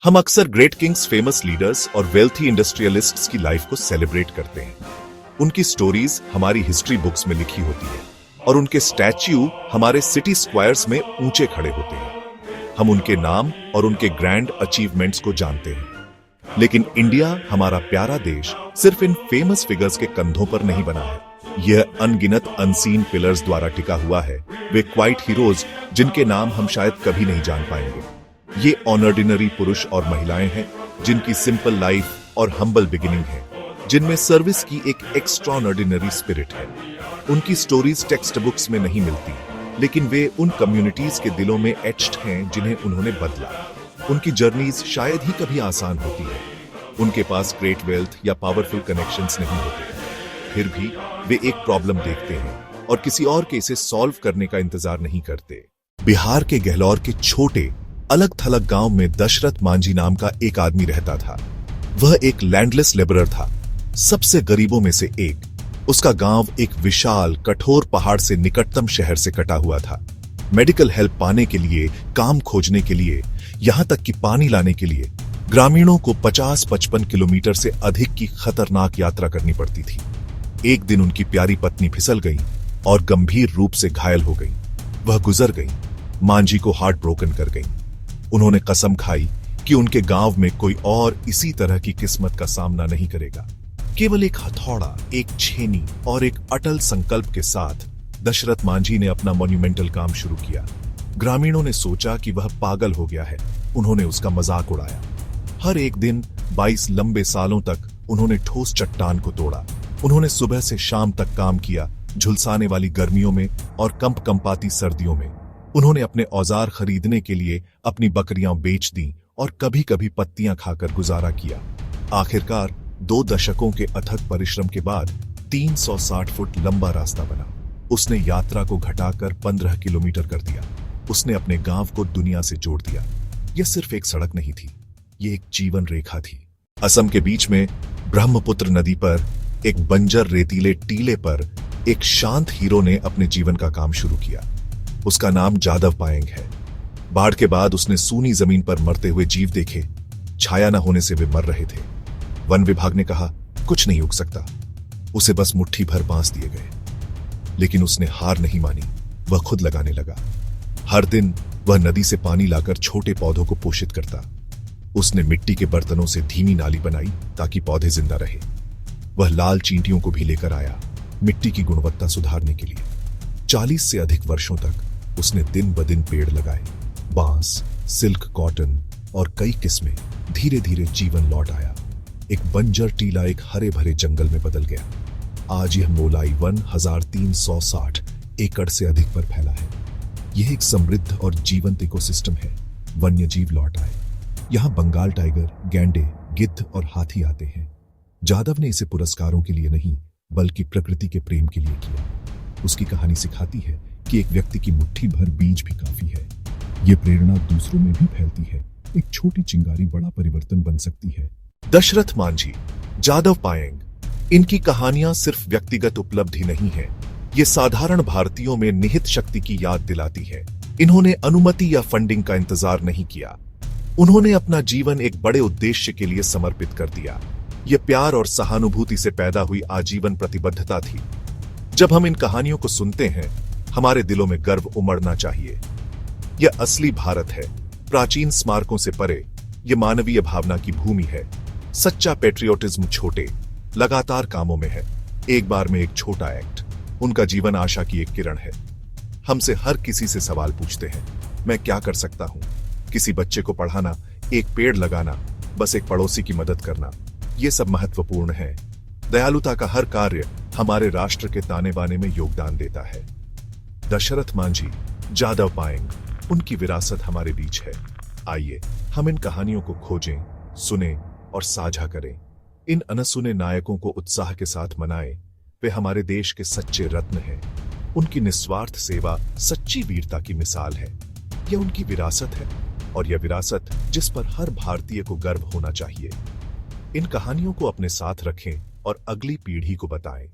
हम अक्सर great Kings, famous leaders और वेल्थी इंडस्ट्रियलिस्ट्स की लाइफ को सेलिब्रेट करते हैं। उनकी स्टोरीज हमारी हिस्ट्री बुक्स में लिखी होती है और उनके स्टैच्यू हमारे सिटी स्क्वायर्स में ऊंचे खड़े होते हैं। हम उनके नाम और उनके ग्रैंड अचीवमेंट्स को जानते हैं, लेकिन इंडिया, हमारा प्यारा देश, सिर्फ इन फेमस फिगर्स के कंधों पर नहीं बना है। यह अनगिनत अनसीन पिलर्स द्वारा टिका हुआ है। वे क्वाइट हीरोज जिनके नाम हम शायद कभी नहीं जान पाएंगे। ये ऑर्डिनरी पुरुष और महिलाएं हैं जिनकी सिंपल लाइफ और हम्बल बिगिनिंग है, जिनमें सर्विस की एक एक्स्ट्राऑर्डिनरी स्पिरिट है। उनकी स्टोरीज टेक्स्ट बुक्स में नहीं मिलती, लेकिन वे उन कम्युनिटीज के दिलों में एच्ड हैं जिन्हें उन्होंने बदला। उनकी जर्नीज शायद ही कभी आसान होती है। उनके पास ग्रेट वेल्थ या पावरफुल कनेक्शंस नहीं होते, फिर भी वे एक प्रॉब्लम देखते हैं और किसी और के इसे सॉल्व करने का इंतजार नहीं करते। बिहार के गहलौर के छोटे अलग थलग गांव में दशरथ मांझी नाम का एक आदमी रहता था। वह एक लैंडलेस लेबरर था, सबसे गरीबों में से एक। उसका गांव एक विशाल कठोर पहाड़ से निकटतम शहर से कटा हुआ था। मेडिकल हेल्प पाने के लिए, काम खोजने के लिए, यहां तक कि पानी लाने के लिए ग्रामीणों को 50-55 किलोमीटर से अधिक की खतरनाक यात्रा करनी पड़ती थी। एक दिन उनकी प्यारी पत्नी फिसल गई और गंभीर रूप से घायल हो गई। वह गुजर गई, मांझी को हार्ट ब्रोकन कर गई। उन्होंने कसम खाई कि उनके गांव में कोई और इसी तरह की किस्मत का सामना नहीं करेगा। केवल एक हथौड़ा, एक छेनी और एक अटल संकल्प के साथ दशरथ मांझी ने अपना मॉन्यूमेंटल काम शुरू किया। ग्रामीणों ने सोचा कि वह पागल हो गया है। उन्होंने उसका मजाक उड़ाया। हर एक दिन 22 लंबे सालों तक उन्होंने ठोस चट्टान को तोड़ा। उन्होंने सुबह से शाम तक काम किया, झुलसाने वाली गर्मियों में और कंपकंपाती सर्दियों में। उन्होंने अपने औजार खरीदने के लिए अपनी बकरियां बेच दी और कभी कभी पत्तियां खाकर गुजारा किया। आखिरकार 2 दशकों के अथक परिश्रम के बाद 360 फुट लंबा रास्ता बना। उसने यात्रा को घटाकर 15 किलोमीटर कर दिया। उसने अपने गांव को दुनिया से जोड़ दिया। यह सिर्फ एक सड़क नहीं थी, यह एक जीवन रेखा थी। असम के बीच में ब्रह्मपुत्र नदी पर एक बंजर रेतीले टीले पर एक शांत हीरो ने अपने जीवन का काम शुरू किया। उसका नाम जादव पायेंग है। बाढ़ के बाद उसने सूनी जमीन पर मरते हुए जीव देखे। छाया न होने से वे मर रहे थे। वन विभाग ने कहा कुछ नहीं उग सकता। उसे बस मुट्ठी भर बांस दिए गए, लेकिन उसने हार नहीं मानी। वह खुद लगाने लगा। हर दिन वह नदी से पानी लाकर छोटे पौधों को पोषित करता। उसने मिट्टी के बर्तनों से धीमी नाली बनाई ताकि पौधे जिंदा रहे। वह लाल चींटियों को भी लेकर आया, मिट्टी की गुणवत्ता सुधारने के लिए। 40 से अधिक वर्षों तक उसने दिन ब दिन पेड़ लगाए। बांस, सिल्क, कॉटन और कई किस्में। धीरे धीरे जीवन लौट आया। एक बंजर टीला एक हरे भरे जंगल में बदल गया। आज यह मोलाई वन 1360 एकड़ से अधिक पर फैला है। यह एक समृद्ध और जीवंत इकोसिस्टम है। वन्य जीव लौट आए। यहाँ बंगाल टाइगर, गैंडे, गिद्ध और हाथी आते हैं। जादव ने इसे पुरस्कारों के लिए नहीं, बल्कि प्रकृति के प्रेम के लिए किया। उसकी कहानी सिखाती है कि एक व्यक्ति की मुट्ठी भर बीज भी काफी है। यह प्रेरणा दूसरों में भी फैलती है। एक छोटी चिंगारी बड़ा परिवर्तन बन सकती है। दशरथ मांझी, जादव पायेंग, इनकी कहानियां सिर्फ व्यक्तिगत उपलब्धि नहीं है। ये साधारण भारतीयों में निहित शक्ति की याद दिलाती है। इन्होंने अनुमति या फंडिंग का इंतजार नहीं किया। उन्होंने अपना जीवन एक बड़े उद्देश्य के लिए समर्पित कर दिया। यह प्यार और सहानुभूति से पैदा हुई आजीवन प्रतिबद्धता थी। जब हम इन कहानियों को सुनते हैं, हमारे दिलों में गर्व उमड़ना चाहिए। यह असली भारत है, प्राचीन स्मारकों से परे। यह मानवीय भावना की भूमि है। सच्चा पेट्रियोटिज्म छोटे, लगातार कामों में है। एक बार में एक छोटा एक्ट। उनका जीवन आशा की एक किरण है। हमसे हर किसी से सवाल पूछते हैं, मैं क्या कर सकता हूं? किसी बच्चे को पढ़ाना, एक पेड़ लगाना, बस एक पड़ोसी की मदद करना, ये सब महत्वपूर्ण है। दयालुता का हर कार्य हमारे राष्ट्र के ताने बाने में योगदान देता है। दशरथ मांझी, जादव पायेंग, उनकी विरासत हमारे बीच है। आइए हम इन कहानियों को खोजें, सुने और साझा करें। इन अनसुने नायकों को उत्साह के साथ मनाएं। वे हमारे देश के सच्चे रत्न हैं। उनकी निस्वार्थ सेवा सच्ची वीरता की मिसाल है। यह उनकी विरासत है, और यह विरासत जिस पर हर भारतीय को गर्व होना चाहिए। इन कहानियों को अपने साथ रखें और अगली पीढ़ी को बताएं।